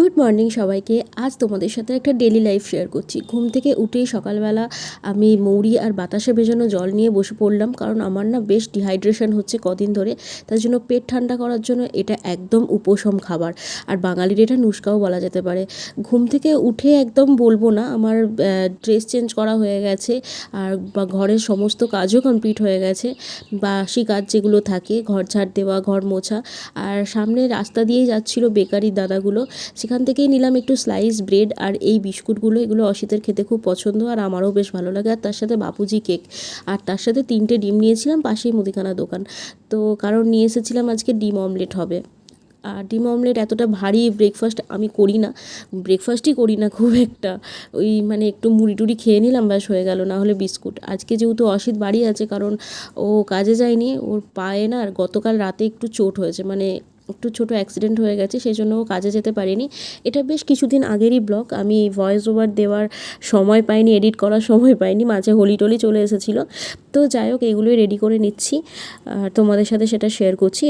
Good morning সবাইকে। আজ তোমাদের সাথে একটা ডেলি লাইফ শেয়ার করছি। ঘুম থেকে উঠেই সকালবেলা আমি মৌরি আর বাতাসে ভেজানো জল নিয়ে বসে পড়লাম, কারণ আমার না বেশ ডিহাইড্রেশন হচ্ছে কদিন ধরে। তার জন্য পেট ঠান্ডা করার জন্য এটা একদম উপশম খাবার, আর বাঙালির এটা নুস্কাও বলা যেতে পারে। ঘুম থেকে উঠে একদম বলবো না, আমার ড্রেস চেঞ্জ করা হয়ে গেছে আর ঘরের সমস্ত কাজও কমপ্লিট হয়ে গেছে। বাসি কাজ যেগুলো থাকে, ঘর ঝাড় দেওয়া, ঘর মোছা। আর সামনে রাস্তা দিয়েই যাচ্ছিলো বেকারির দাদাগুলো, সেখান থেকেই নিলাম একটু স্লাইস ব্রেড আর এই বিস্কুটগুলো। এগুলো অসিতের খেতে খুব পছন্দ আর আমারও বেশ ভালো লাগে। আর তার সাথে বাপুজি কেক, আর তার সাথে 3টে ডিম নিয়েছিলাম, পাশেই মুদিখানা দোকান। তো কারণ নিয়ে এসেছিলাম আজকে ডিম অমলেট হবে। আর ডিম অমলেট এতটা ভারী ব্রেকফাস্ট আমি করি না, ব্রেকফাস্টই করি না খুব একটা। ওই মানে একটু মুড়ি টুড়ি খেয়ে নিলাম, ব্যাস হয়ে গেল, না হলে বিস্কুট। আজকে যেহেতু অসিত বাড়ি আছে, কারণ ও কাজে যায়নি, ওর পায়ে না আর গতকাল রাতে একটু চোট হয়েছে, মানে একটু ছোটো অ্যাক্সিডেন্ট হয়ে গেছে, সেই জন্য ও কাজে যেতে পারেনি। এটা বেশ কিছুদিন আগেরই ব্লগ, আমি ভয়েস ওভার দেওয়ার সময় পাইনি, এডিট করার সময় পাইনি, মাঝে হোলি টোলি চলে এসেছিলো। তো যাই হোক, এগুলোই রেডি করে নিচ্ছি আর তোমাদের সাথে সেটা শেয়ার করছি।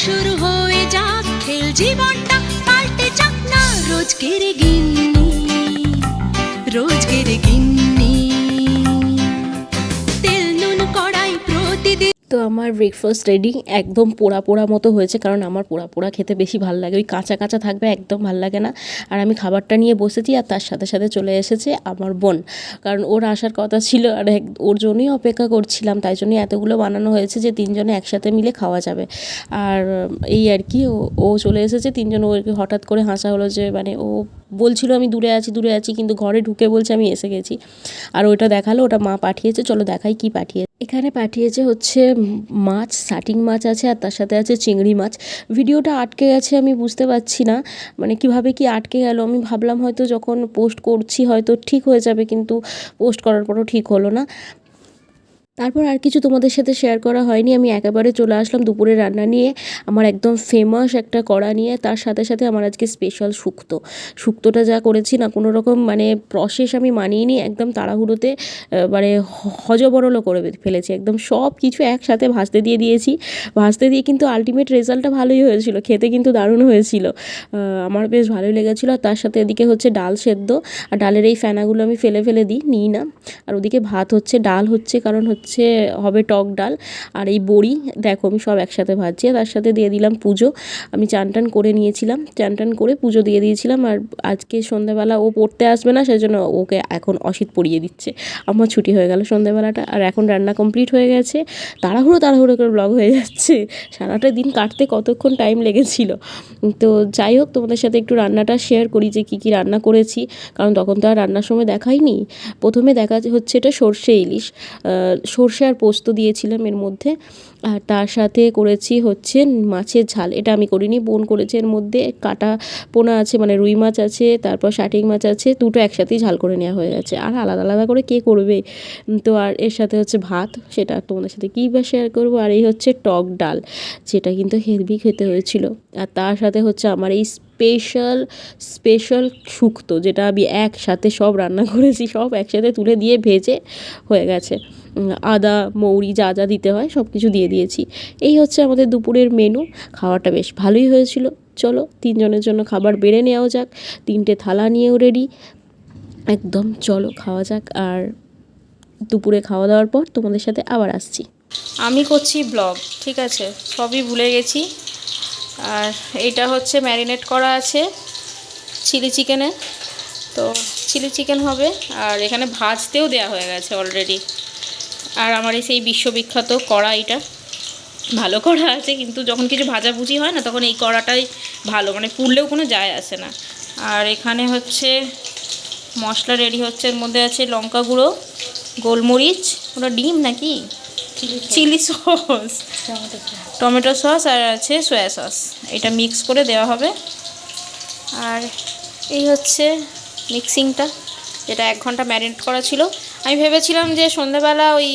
শুরু হয়ে যাক খেল, জীবনটা পাল্টে যাক না, রোজকের গিন্নি রোজকের গিন্নি, তেল নুন কড়াই প্রতিদিন। তো আমার ব্রেকফাস্ট রেডি, একদম পোড়া পোড়া মতো হয়েছে, কারণ আমার পোড়া পোড়া খেতে বেশি ভালো লাগে, ওই কাঁচা কাঁচা থাকবে একদম ভালো লাগে না। আর আমি খাবারটা নিয়ে বসেছি, আর তার সাথে সাথে চলে এসেছে আমার বোন, কারণ ওর আসার কথা ছিল, আর ওর জন্যই অপেক্ষা করছিলাম, তাই জন্যই এতগুলো বানানো হয়েছে যে 3জনে একসাথে মিলে খাওয়া যাবে। আর এই আর কি, ও চলে এসেছে 3জন। ও হঠাৎ করে হাসা হলো যে, মানে ও বলছিল আমি দূরে আছি, কিন্তু ঘরে ঢুকে বলছে আমি এসে গেছি। আর ওটা দেখালো, ওটা মা পাঠিয়েছে, চলো দেখাই কি পাঠিয়েছে। এখানে পাঠিয়েছে হচ্ছে মাছ, সাটিং মাছ আছে, আর তার সাথে আছে চিংড়ি মাছ। ভিডিওটা আটকে গেছে, আমি বুঝতে পারছি না মানে কিভাবে কি আটকে গেল। আমি ভাবলাম হয়তো যখন পোস্ট করছি হয়তো ঠিক হয়ে যাবে, কিন্তু পোস্ট করার পরও ঠিক হলো না। তারপর আর কিছু তোমাদের সাথে শেয়ার করা হয়নি, আমি একেবারে চলে আসলাম দুপুরে রান্না নিয়ে। আমার একদম ফেমাস একটা কড়া নিয়ে, তার সাথে সাথে আমার আজকে স্পেশাল শুক্তোটা যা করেছি না, কোনো রকম মানে প্রসেস আমি মানিয়ে একদম তাড়াহুড়োতে মানে হজবরল করে ফেলেছি, একদম সব কিছু একসাথে ভাজতে দিয়েছি। ভাজতে দিয়ে কিন্তু আলটিমেট রেজাল্টটা ভালোই হয়েছিল, খেতে কিন্তু দারুণ হয়েছিল, আমার বেশ ভালোই লেগেছিলো। আর তার সাথে এদিকে হচ্ছে ডাল সেদ্ধ, আর ডালের এই ফেনাগুলো আমি ফেলে নিই না। আর ওদিকে ভাত হচ্ছে, ডাল হচ্ছে, কারণ হচ্ছে হবে টক ডাল। আর এই বড়ি দেখো আমি সব একসাথে ভাজছি। তার সাথে দিয়ে দিলাম পুজো, আমি চান টান করে নিয়েছিলাম, চান টান করে পুজো দিয়ে দিয়েছিলাম। আর আজকে সন্ধ্যাবেলা ও পড়তে আসবে না, সেই জন্য ওকে এখন অসিত পড়িয়ে দিচ্ছে, আমার ছুটি হয়ে গেল সন্ধ্যাবেলাটা। আর এখন রান্না কমপ্লিট হয়ে গেছে, তাড়াহুড়ো করে ব্লগ হয়ে যাচ্ছে, সারাটা দিন কাটতে কতক্ষণ টাইম লেগেছিল। তো যাই হোক, তোমাদের সাথে একটু রান্নাটা শেয়ার করি যে কী রান্না করেছি, কারণ তখন তো আর রান্নার সময় দেখাইনি। প্রথমে দেখা হচ্ছে এটা সর্ষে ইলিশ, সর্ষে আর পোস্ত দিয়েছিলাম এর মধ্যে। আর তার সাথে করেছি হচ্ছে মাছের ঝাল, এটা আমি করিনি, বোন করেছে। এর মধ্যে কাটা পোনা আছে, মানে রুই মাছ আছে, তারপর শাটিং মাছ আছে, দুটো একসাথেই ঝাল করে নেওয়া হয়ে গেছে। আর আলাদা আলাদা করে কে করবে। তো আর এর সাথে হচ্ছে ভাত, সেটা তোমাদের সাথে কী বা শেয়ার করবো। আর এই হচ্ছে টক ডাল, যেটা কিন্তু হেভি খেতে হয়েছিল। আর তার সাথে হচ্ছে আমার এই স্পেশাল শুক্তো, যেটা আমি একসাথে সব রান্না করেছি, সব একসাথে তুলে দিয়ে ভেজে হয়ে গেছে। আদা মৌরি যা যা দিতে হয় সব কিছু দিয়ে দিয়েছি। এই হচ্ছে আমাদের দুপুরের মেনু। খাওয়াটা বেশ ভালোই হয়েছিল। চলো 3জনের জন্য খাবার বেড়ে নেওয়া যাক, 3টে থালা নিয়েও রেডি, একদম চলো খাওয়া যাক। আর দুপুরে খাওয়া দাওয়ার পর তোমাদের সাথে আবার আসছি। আমি করছি ব্লগ, ঠিক আছে, সবই ভুলে গেছি। আর এইটা হচ্ছে ম্যারিনেট করা আছে চিলি চিকেনে, তো চিলি চিকেন হবে। আর এখানে ভাজতেও দেওয়া হয়ে গেছে অলরেডি। আর আমার এই সেই বিশ্ববিখ্যাত কড়াইটা, ভালো কড়া আছে, কিন্তু যখন কিছু ভাজাভুজি হয় না তখন এই কড়াটাই ভালো, মানে পুড়লেও কোনো যায় আসে না। আর এখানে হচ্ছে মশলা রেডি হচ্ছে, এর মধ্যে আছে লঙ্কা গুঁড়ো, গোলমরিচ, ওটা ডিম নাকি, চিলি সস, টমেটো সস, আর আছে সয়া সস, এটা মিক্স করে দেওয়া হবে। আর এই হচ্ছে মিক্সিংটা, যেটা 1 ঘন্টা ম্যারিনেট করা ছিল। আমি ভেবেছিলাম যে সন্ধ্যাবেলা ওই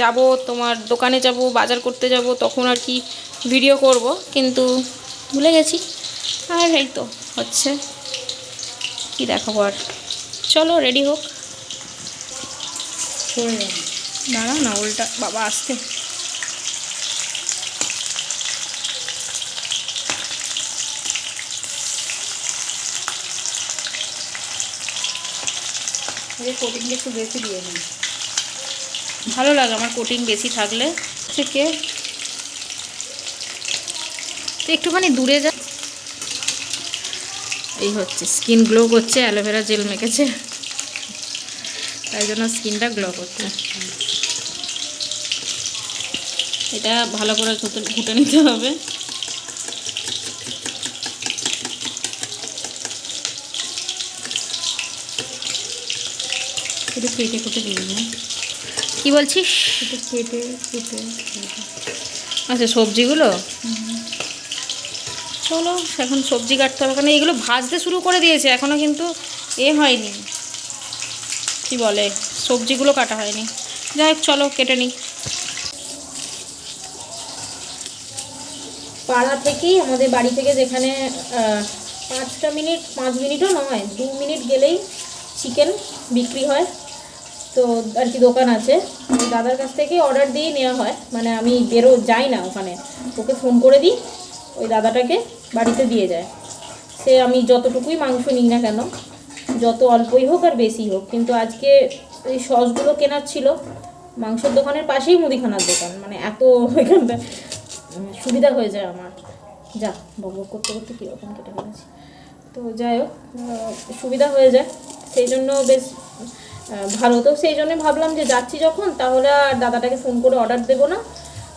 যাব, তোমার দোকানে যাব, বাজার করতে যাব, তখন আর কি ভিডিও করব, কিন্তু ভুলে গেছি। আর এই তো হচ্ছে, কি দেখাবো আর, চলো রেডি হোক। দাঁড়া না, উল্টা বাবা আসতে। এই কোটিংটা একটু বেশি দিয়ে নিই, ভালো লাগে আমার কোটিং বেশি থাকলে। থেকে তো একটুখানি দূরে যা, এই হচ্ছে স্কিন গ্লো করছে, অ্যালোভেরা জেল মেখেছে তাই জন্য স্কিনটা গ্লো করছে। এটা ভালো করে ঘুটে নিতে হবে। একটু কেটে কুটে দিয়ে দেবো। কী বলছিস? একটু কেটে কুটে, আচ্ছা সবজিগুলো চলো এখন সবজি কাটতে হবে, কারণ এইগুলো ভাজতে শুরু করে দিয়েছে, এখনও কিন্তু হয়নি, কি বলে সবজিগুলো কাটা হয়নি। যাই হোক চলো কেটে নিই। পাড়া থেকেই আমাদের বাড়ি থেকে যেখানে 5 মিনিটও নয়, 2 মিনিট গেলেই চিকেন বিক্রি হয়, তো আর কি দোকান আছে, ওই দাদার কাছ থেকে অর্ডার দিয়ে নেওয়া হয়, মানে আমি যাই না ওখানে, ওকে ফোন করে দিই, ওই দাদাটাকে বাড়িতে দিয়ে যায়। সে আমি যতটুকুই মাংস নিই না কেন, যত অল্পই হোক আর বেশি হোক, কিন্তু আজকে এই সসগুলো কেনার ছিল, মাংসের দোকানের পাশেই মুদিখানার দোকান, মানে এত ওইখানটা সুবিধা হয়ে যায় আমার। যা বকবক করতে করতে কীরকম কেটে ফেলেছি, তো যাই হোক সুবিধা হয়ে যায়, সেই জন্য বেশ ভালো। তো সেই জন্য ভাবলাম যে যাচ্ছি যখন, তাহলে আর দাদাটাকে ফোন করে অর্ডার দেবো না,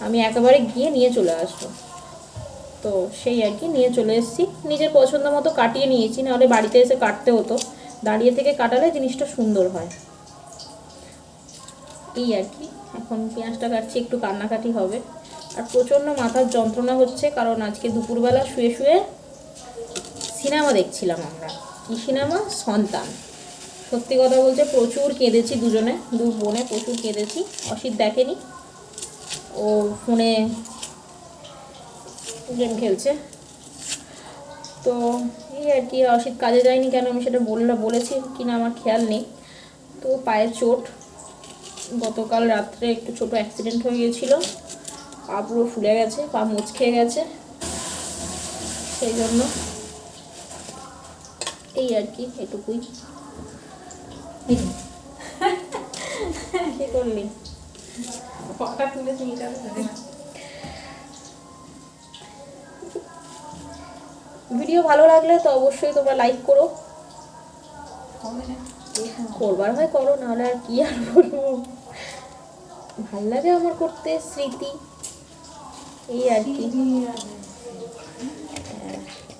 আমি একেবারে গিয়ে নিয়ে চলে আসবো। তো সেই আর কি নিয়ে চলে এসেছি, নিজের পছন্দ মতো কাটিয়ে নিয়েছি, নাহলে বাড়িতে এসে কাটতে হতো, দাঁড়িয়ে থেকে কাটালে জিনিসটা সুন্দর হয়। এই আর কি এখন পেঁয়াজটা কাটছি, একটু কান্নাকাটি হবে, আর প্রচণ্ড মাথার যন্ত্রণা হচ্ছে, কারণ আজকে দুপুরবেলা শুয়ে শুয়ে সিনেমা দেখছিলাম আমরা। কী সিনেমা? সন্তান। সত্যি কথা বলতে প্রচুর কেঁদেছি, দুজনে দু বোনে প্রচুর কেঁদেছি। অসিত দেখেনি, ও ফোনে গেম খেলছে। তো এই আর কি, অসিত কাজে যায়নি কেন আমি সেটা বলেছি কিনা আমার খেয়াল নেই। তো পায়ের চোট, গতকাল রাত্রে একটু ছোট অ্যাক্সিডেন্ট হয়ে গিয়েছিল, পা পুরো ফুলে গেছে, পা মোচ খেয়ে গেছে, সেই জন্য এই আর কি এটুকুই। কি করলি? ভিডিও ভালো লাগলে তো অবশ্যই তোমরা লাইক করো, করবার হয় করো, নাহলে আর কি আর বলবো, ভাল লাগে আমার করতে, স্মৃতি, এই আর কি।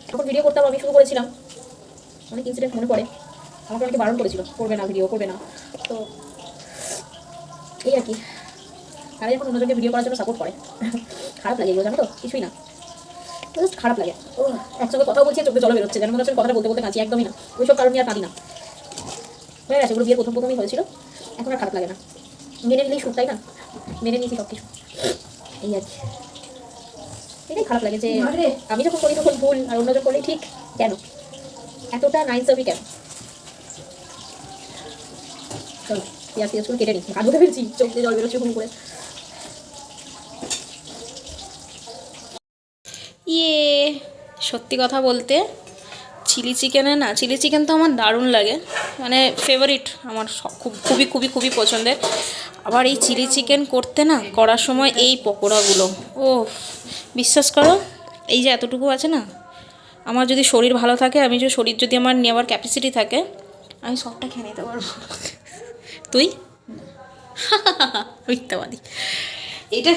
যখন ভিডিও করতাম আমি শুরু করেছিলাম, অনেক ইনসিডেন্ট মনে পড়ে, আমাকে অনেকে বারণ করেছিল করবে না, ভিডিও করবে না, তো এই আর কি। তারা যখন অন্যজনকে ভিডিও করার জন্য সাপোর্ট করে, খারাপ লাগে এগুলো, জানো তো, কিছুই না, জাস্ট খারাপ লাগে। ও একসঙ্গে কথা বলছি, চোখে জল বেরোচ্ছে, যেন মনে হচ্ছে কথাটা বলতে বলতে কাঁচি, একদমই না, ওইসব কারণে আর কাঁদি না, হয়ে গেছে, ওগুলো বিয়ের প্রথমই হয়েছিল, এখন আর খারাপ লাগে না, মেনে নিলেই সুখ, তাই না? মেনে নিয়েছি সব কিছু, এই আর কি। এটাই খারাপ লাগে যে আমি যখন করি তখন ভুল, আর অন্যজন করলেই ঠিক, কেন এতটা নাইনসাফি কেন? চলো পেঁয়াজ করে কেটে নিই, কাজ ধরে ফেলছি, চোখ দিয়ে জল বেরোচ্ছে হুম করে। সত্যি কথা বলতে চিলি চিকেন তো আমার দারুণ লাগে, মানে ফেভারিট আমার, খুবই খুবই খুবই পছন্দের। আবার এই চিলি চিকেন করতে না, করার সময় এই পকোড়াগুলো, ও বিশ্বাস করো, এই যে এতটুকু আছে না, আমার যদি শরীর ভালো থাকে, শরীর যদি আমার নেওয়ার ক্যাপাসিটি থাকে, আমি সবটা খেয়ে নিতে পারবো। তুই মিথ্যাবাদী, এটা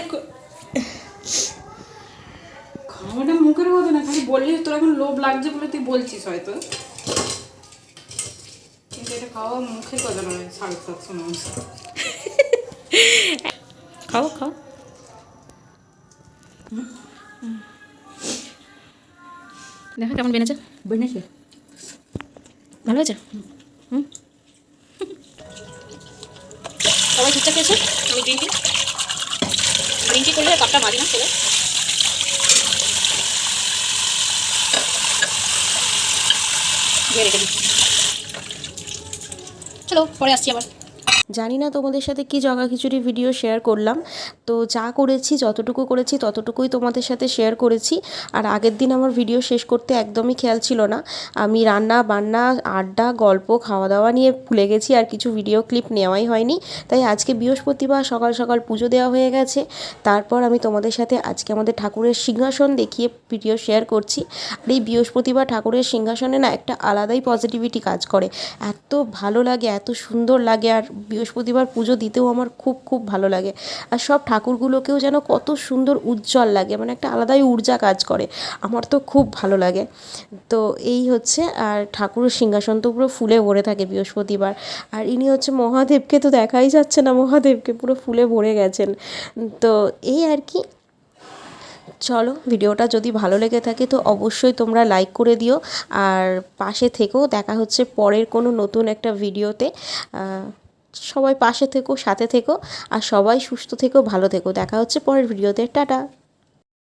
খাওয়াটা মুখের মতো না, খালি বললি তোর এখন লোভ লাগছে বলে তুই বলছিস হয়তো, কিন্তু এটা খাওয়া মুখের কথা নয়। 750 মানুষ খাও খাও। দেখো কেমন বেনেছে, ভালো হয়েছে। সবাই ঠিকঠাক খেয়েছে, আমি গ্রিন টি করলে কাপটা মারি না চলে। চলো পরে আসছি আবার। জানি না তোমাদের সাথে কি জগা খিচুড়ি ভিডিও শেয়ার করলাম, তো যা করেছি, যতটুকু করেছি ততটুকুই তোমাদের সাথে শেয়ার করেছি। আর আগের দিন আমার ভিডিও শেষ করতে একদমই খেয়াল ছিল না, আমি রান্না বান্না আড্ডা গল্প খাওয়া দাওয়া নিয়ে ভুলে গেছি, আর কিছু ভিডিও ক্লিপ নেওয়াই হয়নি। তাই আজকে বৃহস্পতিবার সকাল সকাল পুজো দেওয়া হয়ে গেছে, তারপর আমি তোমাদের সাথে আজকে আমাদের ঠাকুরের সিংহাসন দেখিয়ে ভিডিও শেয়ার করছি। আর এই বৃহস্পতিবার ঠাকুরের সিংহাসনে না একটা আলাদাই পজিটিভিটি কাজ করে, এত ভালো লাগে, এত সুন্দর লাগে। আর বৃহস্পতিবার পুজো দিতেও আমার খুব খুব ভালো লাগে। আর সব ঠাকুরগুলোকেও যেন কত সুন্দর উজ্জ্বল লাগে, মানে একটা আলাদাই ঊর্জা কাজ করে, আমার তো খুব ভালো লাগে। তো এই হচ্ছে, আর ঠাকুরের সিংহাসন তো পুরো ফুলে ভরে থাকে বৃহস্পতিবার। আর ইনি হচ্ছে মহাদেবকে তো দেখাই যাচ্ছে না, মহাদেবকে পুরো ফুলে ভরে গেছেন। তো এই আর কি। চলো, ভিডিওটা যদি ভালো লেগে থাকে তো অবশ্যই তোমরা লাইক করে দিও, আর পাশে থেকেও। দেখা হচ্ছে পরের কোনো নতুন একটা ভিডিওতে। সবাই পাশে থেকো, সাথে থেকো, আর সবাই সুস্থ থেকো, ভালো থেকো। দেখা হচ্ছে পরের ভিডিওতে। টাটা।